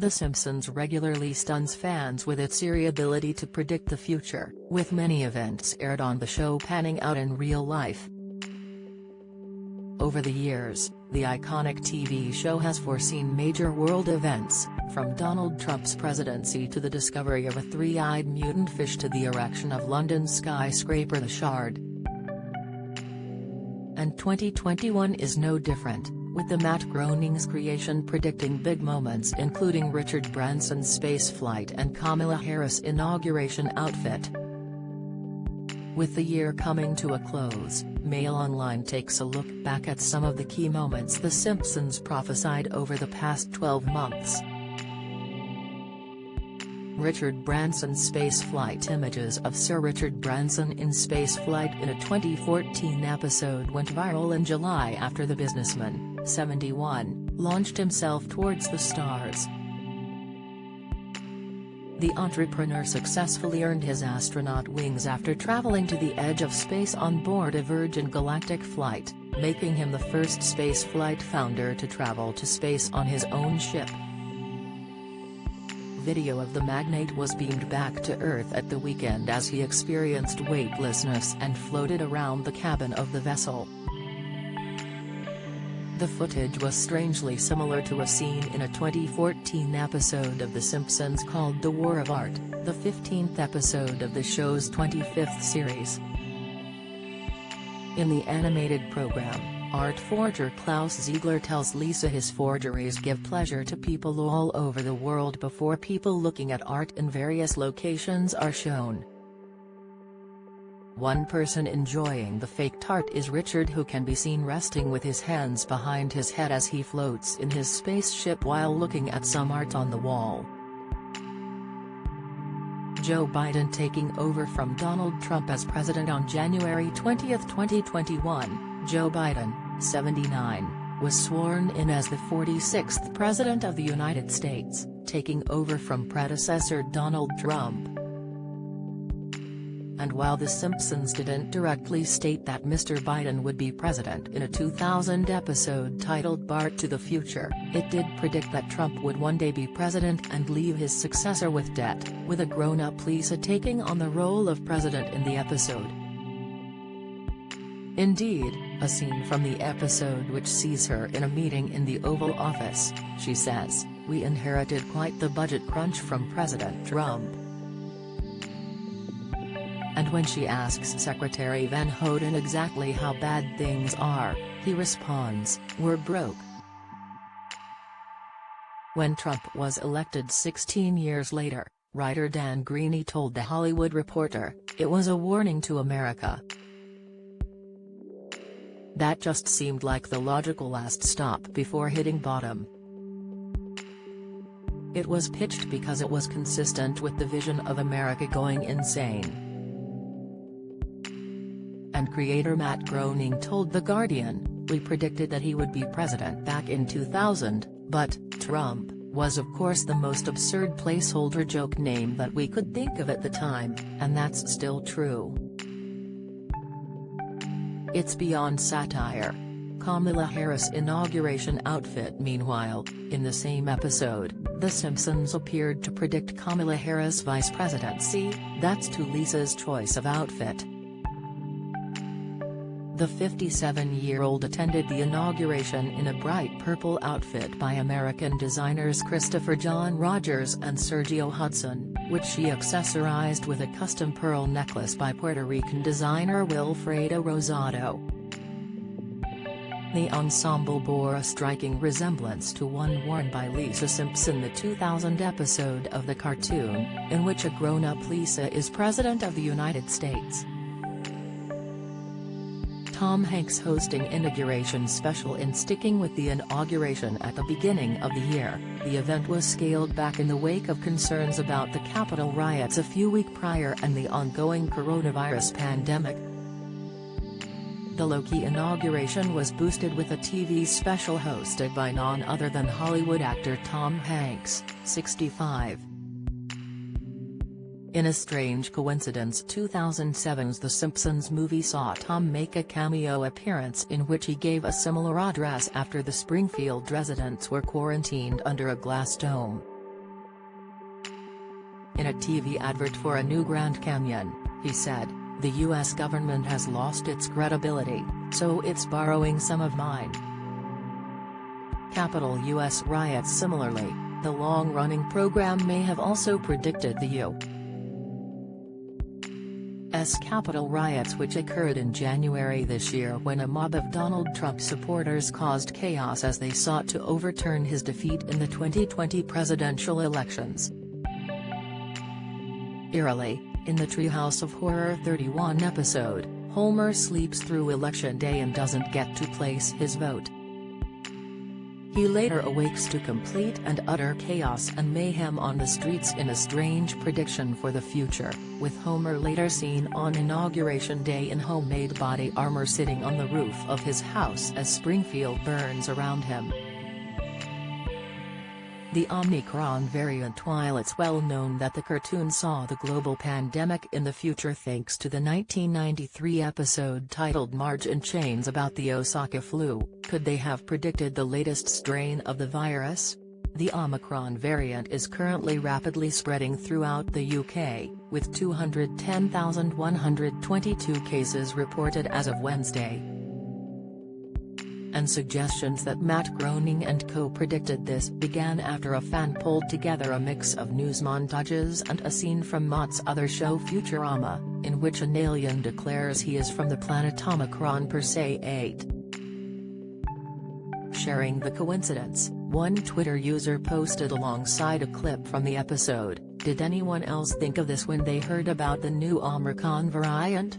The Simpsons regularly stuns fans with its eerie ability to predict the future, with many events aired on the show panning out in real life. Over the years, the iconic TV show has foreseen major world events, from Donald Trump's presidency to the discovery of a three-eyed mutant fish to the erection of London's skyscraper The Shard. And 2021 is no different, with the Matt Groening's creation predicting big moments including Richard Branson's spaceflight and Kamala Harris' inauguration outfit. With the year coming to a close, Mail Online takes a look back at some of the key moments The Simpsons prophesied over the past 12 months. Richard Branson's spaceflight. Images of Sir Richard Branson in spaceflight in a 2014 episode went viral in July after the businessman, 71, launched himself towards the stars. The entrepreneur successfully earned his astronaut wings after traveling to the edge of space on board a Virgin Galactic flight, making him the first spaceflight founder to travel to space on his own ship. Video of the magnate was beamed back to Earth at the weekend as he experienced weightlessness and floated around the cabin of the vessel. The footage was strangely similar to a scene in a 2014 episode of The Simpsons called The War of Art, the 15th episode of the show's 25th series. In the animated program, art forger Klaus Ziegler tells Lisa his forgeries give pleasure to people all over the world before people looking at art in various locations are shown. One person enjoying the faked art is Richard, who can be seen resting with his hands behind his head as he floats in his spaceship while looking at some art on the wall. Joe Biden taking over from Donald Trump as president on January 20, 2021, Joe Biden, 79, was sworn in as the 46th President of the United States, taking over from predecessor Donald Trump. And while The Simpsons didn't directly state that Mr. Biden would be president in a 2000 episode titled Bart to the Future, it did predict that Trump would one day be president and leave his successor with debt, with a grown-up Lisa taking on the role of president in the episode. Indeed, a scene from the episode which sees her in a meeting in the Oval Office, she says, "We inherited quite the budget crunch from President Trump." And when she asks Secretary Van Houten exactly how bad things are, he responds, "We're broke." When Trump was elected 16 years later, writer Dan Greeny told The Hollywood Reporter, "It was a warning to America. That just seemed like the logical last stop before hitting bottom. It was pitched because it was consistent with the vision of America going insane." And creator Matt Groening told The Guardian, "We predicted that he would be president back in 2000, but Trump was of course the most absurd placeholder joke name that we could think of at the time, and that's still true. It's beyond satire." Kamala Harris' inauguration outfit. Meanwhile, in the same episode, The Simpsons appeared to predict Kamala Harris' vice presidency, that's to Lisa's choice of outfit. The 57-year-old attended the inauguration in a bright purple outfit by American designers Christopher John Rogers and Sergio Hudson, which she accessorized with a custom pearl necklace by Puerto Rican designer Wilfredo Rosado. The ensemble bore a striking resemblance to one worn by Lisa Simpson in the 2000 episode of the cartoon, in which a grown-up Lisa is President of the United States. Tom Hanks hosting inauguration special. In sticking with the inauguration at the beginning of the year, the event was scaled back in the wake of concerns about the Capitol riots a few weeks prior and the ongoing coronavirus pandemic. The low-key inauguration was boosted with a TV special hosted by none other than Hollywood actor Tom Hanks, 65. In a strange coincidence, 2007's The Simpsons movie saw Tom make a cameo appearance in which he gave a similar address after the Springfield residents were quarantined under a glass dome. In a TV advert for a new Grand Canyon, he said, "The US government has lost its credibility, so it's borrowing some of mine." Capitol US riots. Similarly, the long-running program may have also predicted the U.S. Capitol riots, which occurred in January this year when a mob of Donald Trump supporters caused chaos as they sought to overturn his defeat in the 2020 presidential elections. Eerily, in the Treehouse of Horror 31 episode, Homer sleeps through Election Day and doesn't get to place his vote. He later awakes to complete and utter chaos and mayhem on the streets in a strange prediction for the future, with Homer later seen on Inauguration Day in homemade body armor sitting on the roof of his house as Springfield burns around him. The Omicron variant. While it's well known that the cartoon saw the global pandemic in the future thanks to the 1993 episode titled Marge in Chains about the Osaka flu, could they have predicted the latest strain of the virus? The Omicron variant is currently rapidly spreading throughout the UK, with 210,122 cases reported as of Wednesday. And suggestions that Matt Groening and co predicted this began after a fan pulled together a mix of news montages and a scene from Mott's other show Futurama, in which an alien declares he is from the planet Omicron Persei 8. Sharing the coincidence, one Twitter user posted alongside a clip from the episode, "Did anyone else think of this when they heard about the new Omicron variant?